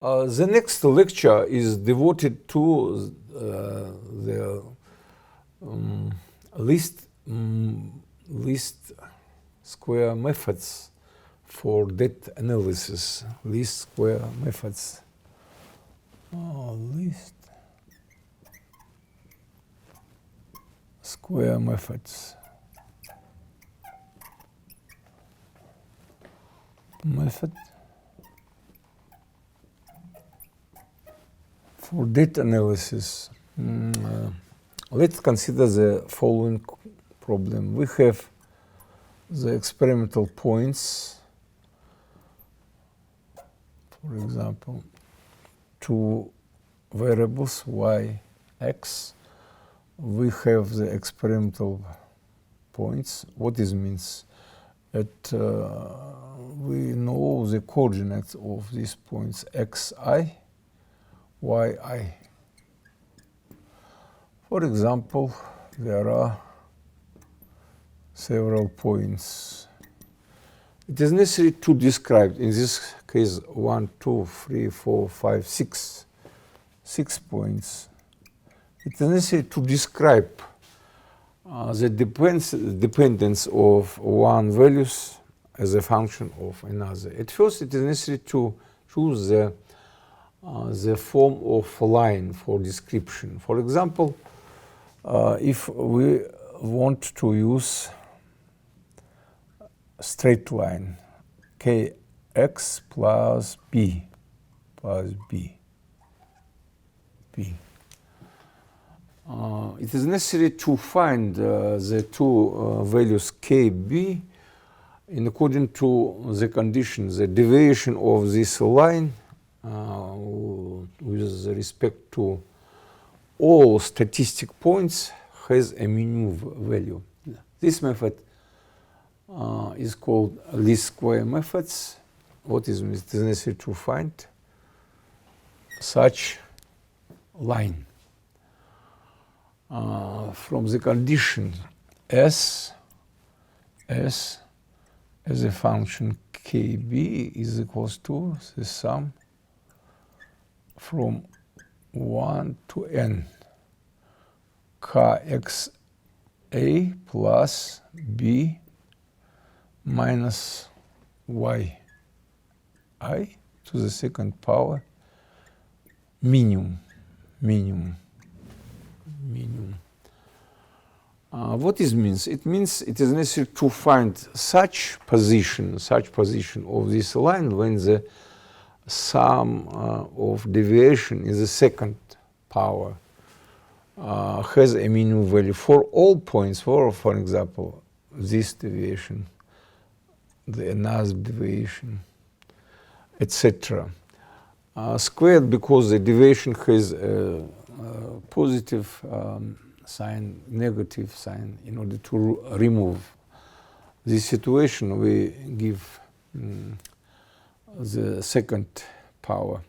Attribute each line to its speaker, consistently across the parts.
Speaker 1: The next lecture is devoted to the least square methods for data analysis. Least square methods. Least square methods. Method for data analysis. Let's consider the following problem. We have the experimental points, for example, two variables y, x. We have the experimental points. What this means? That we know the coordinates of these points xi, yi. For example, there are several points. It is necessary to describe, in this case, 1, 2, 3, 4, 5, 6 points. It is necessary to describe the dependence of one values as a function of another. At first, it is necessary to choose the form of line for description. For example, if we want to use a straight line, kx plus b. It is necessary to find the two values kb in according to the conditions. The deviation of this line with respect to all statistic points has a minimum value. This method is called least square methods. What is necessary to find such line from the condition s as a function kb is equals to the sum from 1 to n kxa plus b minus yi to the second power minimum. What this means? It means it is necessary to find such position of this line when the sum of deviation in the second power has a minimum value for all points. For example, this deviation, the another deviation, etc. Squared because the deviation has a positive sign, negative sign. In order to remove this situation, we give the second power.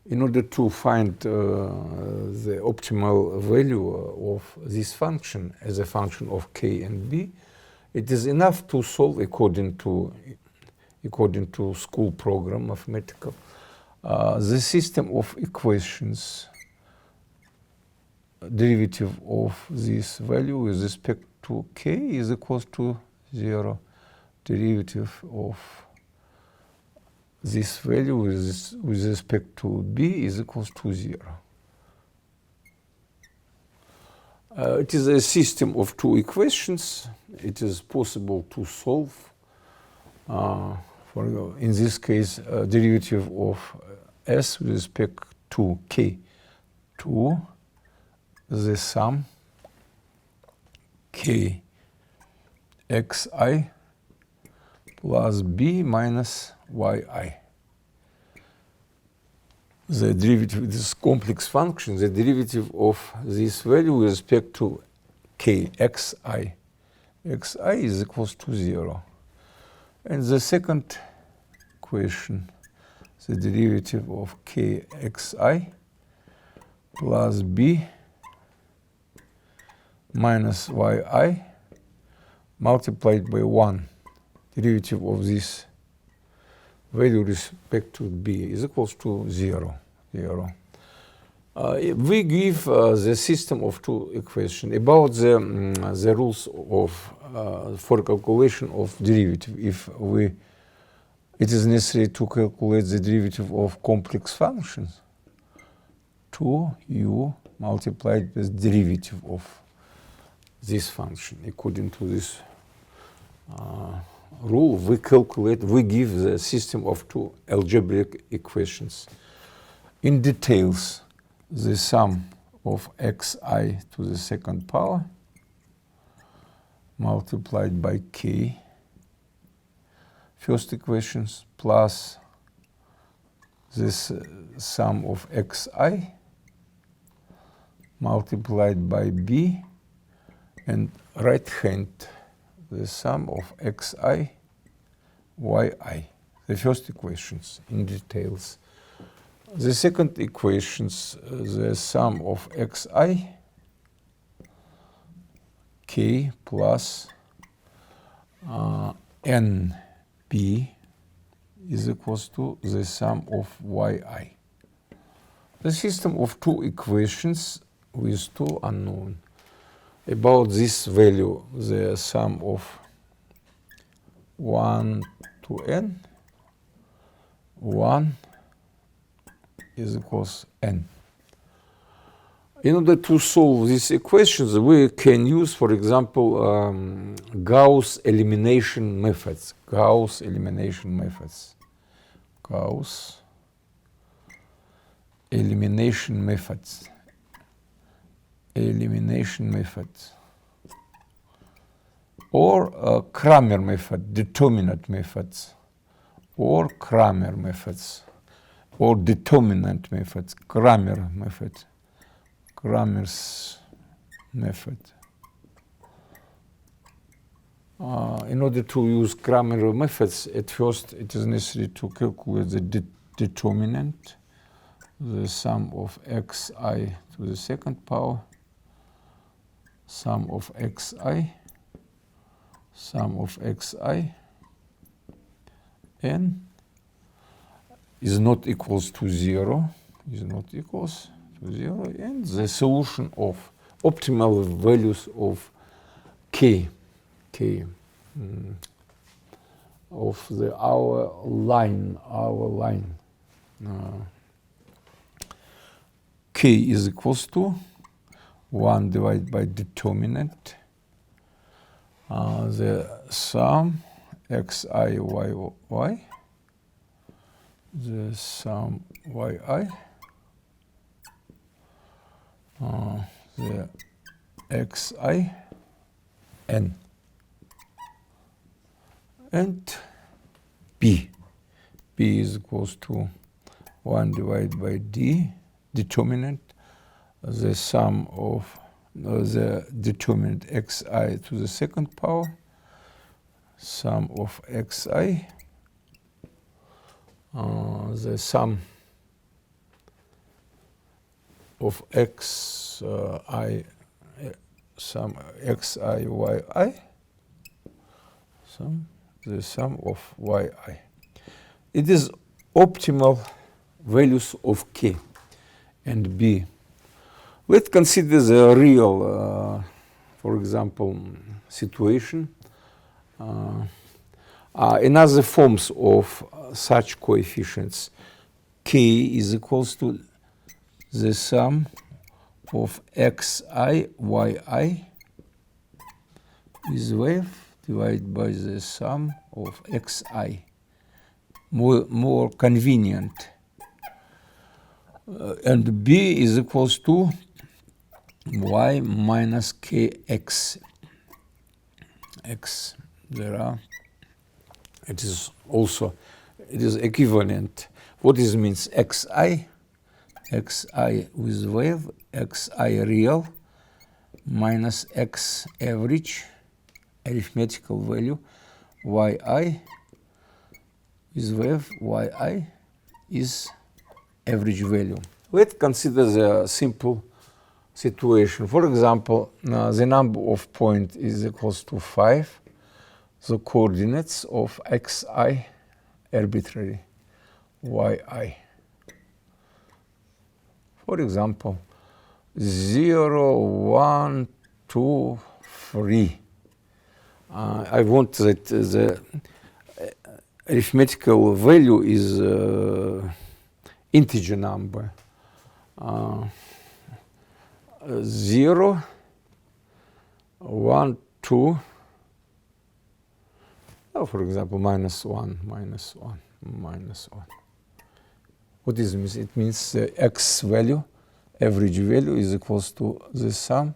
Speaker 1: In order to find the optimal value of this function as a function of k and b, it is enough to solve according to school program mathematical the system of equations. Derivative of this value with respect to k is equals to 0. Derivative of this value with respect to b is equals to 0. It is a system of two equations. It is possible to solve. In this case, derivative of s with respect to k to the sum k xi plus b minus yi. The derivative, this complex function, the derivative of this value with respect to k xi is equals to 0. And the second equation, the derivative of k xi plus b minus yi multiplied by 1. Derivative of this value respect to b is equals to 0. We give the system of two equations about the rules of for calculation of derivative. If it is necessary to calculate the derivative of complex functions, 2u multiplied with derivative of this function. According to this rule, we give the system of two algebraic equations. In details, the sum of xi to the second power multiplied by k, first equations, plus this sum of xi multiplied by b, and right hand the sum of xi yi, the first equations in details. The second equations, the sum of xi k plus nb is equals to the sum of yi. The system of two equations with two unknown. About this value, the sum of 1 to n, 1 is equals n. In order to solve these equations, we can use, for example, Gauss elimination methods. Gauss elimination methods. Gauss elimination methods. Elimination methods. Or Kramer method, determinant methods. Or Kramer methods. Or determinant methods, Kramer method, Kramer's method. In order to use Kramer methods, at first it is necessary to calculate the determinant, the sum of xi to the second power, sum of xi, n is not equals to 0, and the solution of optimal values of k of our line. K is equals to 1 divided by determinant, the sum xi y, the sum yi, the xi n, and b is equals to 1 divided by d, determinant, the sum of the determinant xi to the second power, sum of xi, the sum of xi, sum xi yi, the sum of yi. It is optimal values of k and b. Let's consider the real, for example, situation. Another forms of such coefficients, k is equals to the sum of xi yi is wave divided by the sum of xi, more convenient, and b is equals to y minus kx. X there are. It is equivalent. What it means? xi with wave, xi real minus x average, arithmetical value, yi is wave, yi is average value. Let's consider the simple situation. For example, the number of points is equals to 5. The coordinates of xi arbitrary yi. For example, 0, 1, 2, 3. I want that the arithmetical value is integer number. 0, 1, 2, for example, minus 1, minus 1, minus 1. What does it mean? It means the x value, average value, is equals to the sum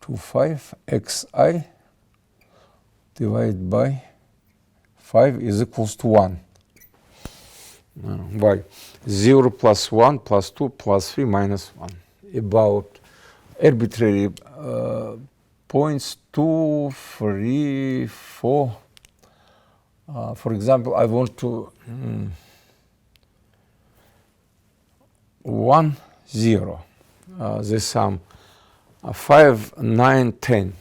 Speaker 1: to 5 xi divided by 5 is equals to 1. Why? 0 plus 1 plus 2 plus 3 minus 1. About arbitrary points 2, 3, 4. For example, I want to 1, 0. The sum 5, 9, 10.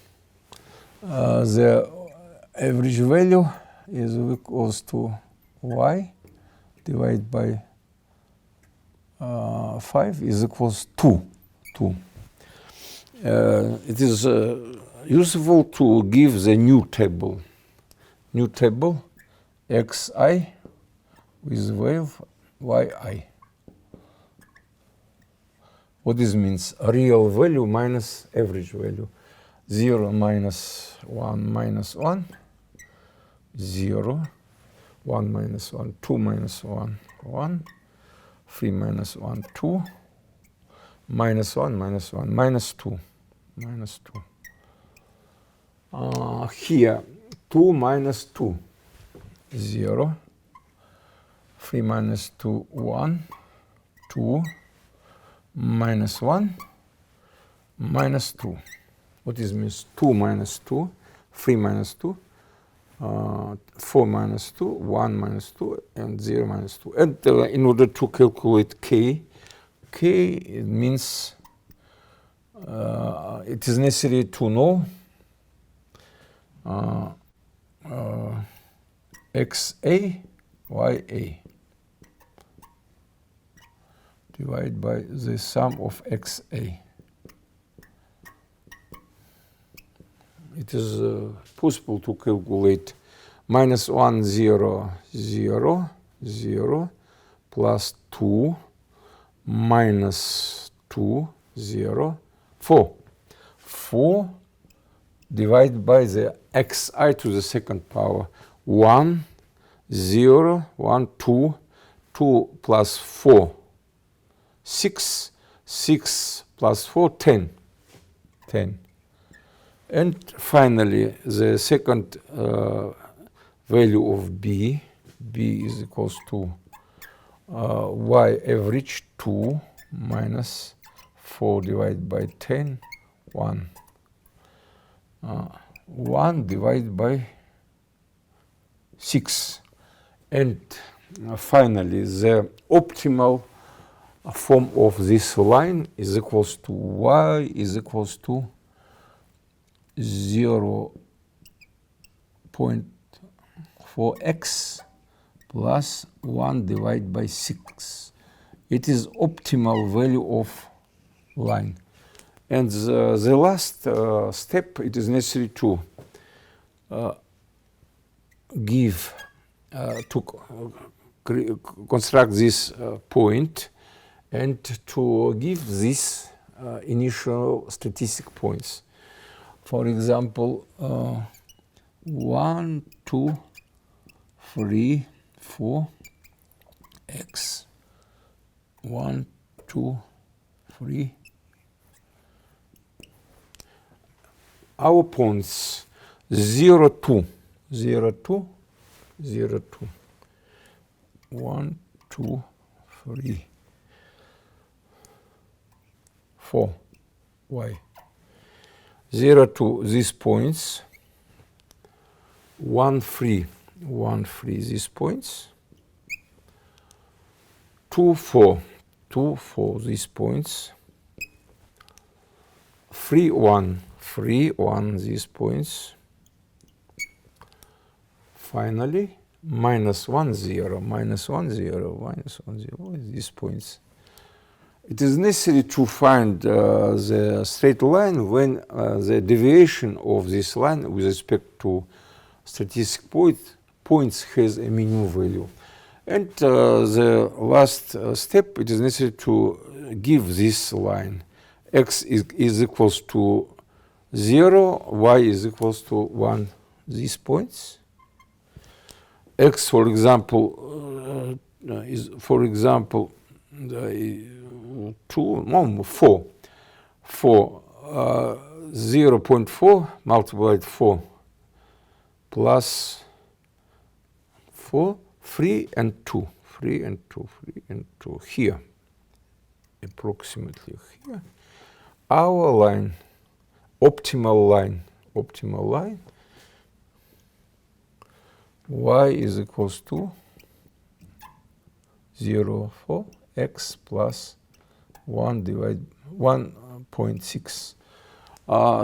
Speaker 1: The average value is equals to y divided by 5 is equals to 2. It is useful to give the new table xi with value yi. What this means? Real value minus average value. 0 minus 1 minus 1, 0, 1 minus 1, 2 minus 1, 1, 3 minus 1, 2, minus 1, minus 1, minus 2, minus 2. Here, 2 minus 2, 0, 3 minus 2, 1, 2, minus 1, minus 2. What this means? 2 minus 2, 3 minus 2, 4 minus 2, 1 minus 2, and 0 minus 2. And in order to calculate k, it means it is necessary to know xa, ya divided by the sum of xa. It is possible to calculate minus 1, 0, 0, 0, plus 2, minus 2, 0, 4. 4 divided by the xi to the second power. 1, 0, 1, 2, 2 plus 4, 6, 6 plus 4, 10. 10. And finally, the second value of b is equals to y average 2 minus 4 divided by 10, 1. 1 divided by 6. And finally, the optimal form of this line is equals to y is equals to 0.4x plus 1 divided by 6. It is optimal value of line. And the last step, it is necessary to construct this point and to give this initial statistic points. For example, 1, 2, 3, 4, x, 1, 2, 3. Our points 0, 2, 0, 2, 0, 2, 1, 2, 3, 4, y. 0 to these points, 1, 3, 1, 3 these points, 2, 4, 2, 4 these points, 3, 1, 3, 1 these points. Finally, minus 1, 0, minus 1, 0, minus 1, 0, these points. It is necessary to find the straight line when the deviation of this line with respect to statistical points has a minimum value. And the last step, it is necessary to give this line. X is equals to 0, y is equals to 1, these points. X, for example, is, for example, 4. 0.4 multiplied 4 plus 4, 3 and 2, 3 and 2, 3 and 2, here, approximately here. Our line, optimal line, y is equals to 0, 4, x plus 1 divided 1.6.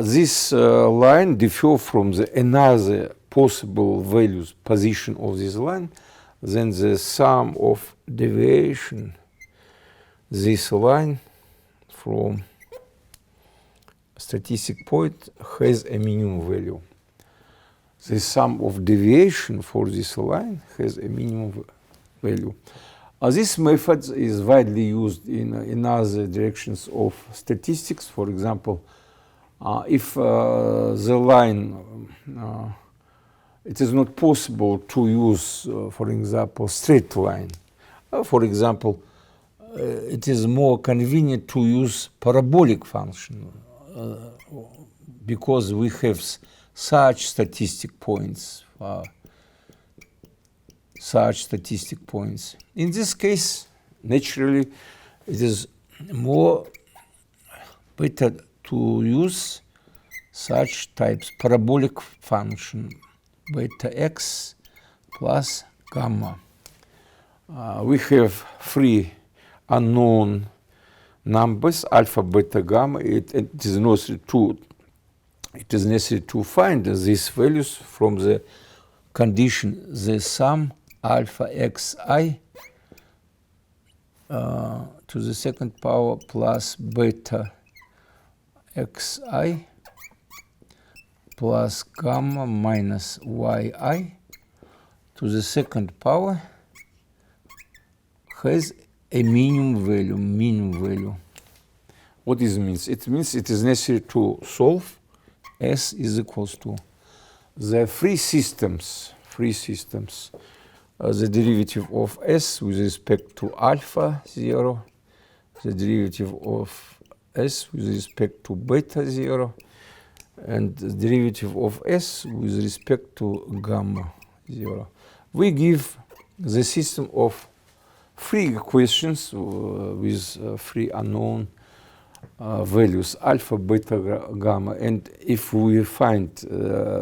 Speaker 1: This line differs from the another possible values position of this line. Then the sum of deviation this line from statistic point has a minimum value. The sum of deviation for this line has a minimum value. This method is widely used in other directions of statistics. For example, if the line, it is not possible to use, for example, straight line. For example, it is more convenient to use parabolic function because we have such statistic points. In this case, naturally, it is more better to use such types parabolic function beta x plus gamma. We have 3 unknown numbers, alpha, beta, gamma. It is necessary to find these values from the condition the sum alpha xi to the second power plus beta xi plus gamma minus yi to the second power has a minimum value. What this means? It means it is necessary to solve S is equals to the three systems, the derivative of S with respect to alpha 0, the derivative of S with respect to beta 0, and the derivative of S with respect to gamma 0. We give the system of 3 equations with 3 unknown values, alpha, beta, gamma, and if we find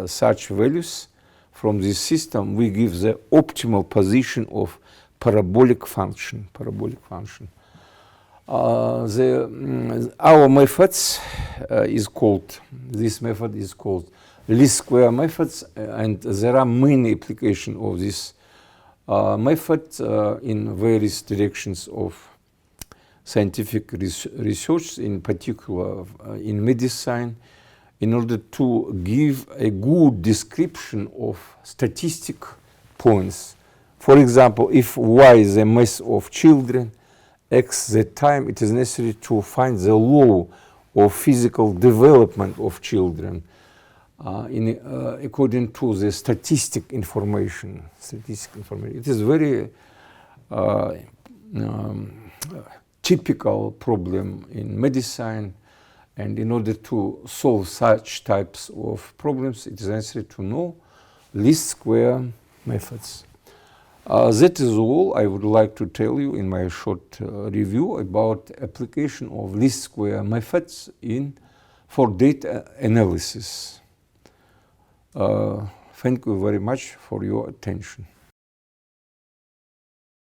Speaker 1: such values from this system, we give the optimal position of parabolic function. Our methods this method is called least square methods, and there are many applications of this method in various directions of scientific research, in particular in medicine, in order to give a good description of statistic points. For example, if y is the mass of children, x the time, it is necessary to find the law of physical development of children according to the statistic information. It is very typical problem in medicine, and in order to solve such types of problems, it is necessary to know least square methods. That is all I would like to tell you in my short review about application of least square methods for data analysis. Thank you very much for your attention.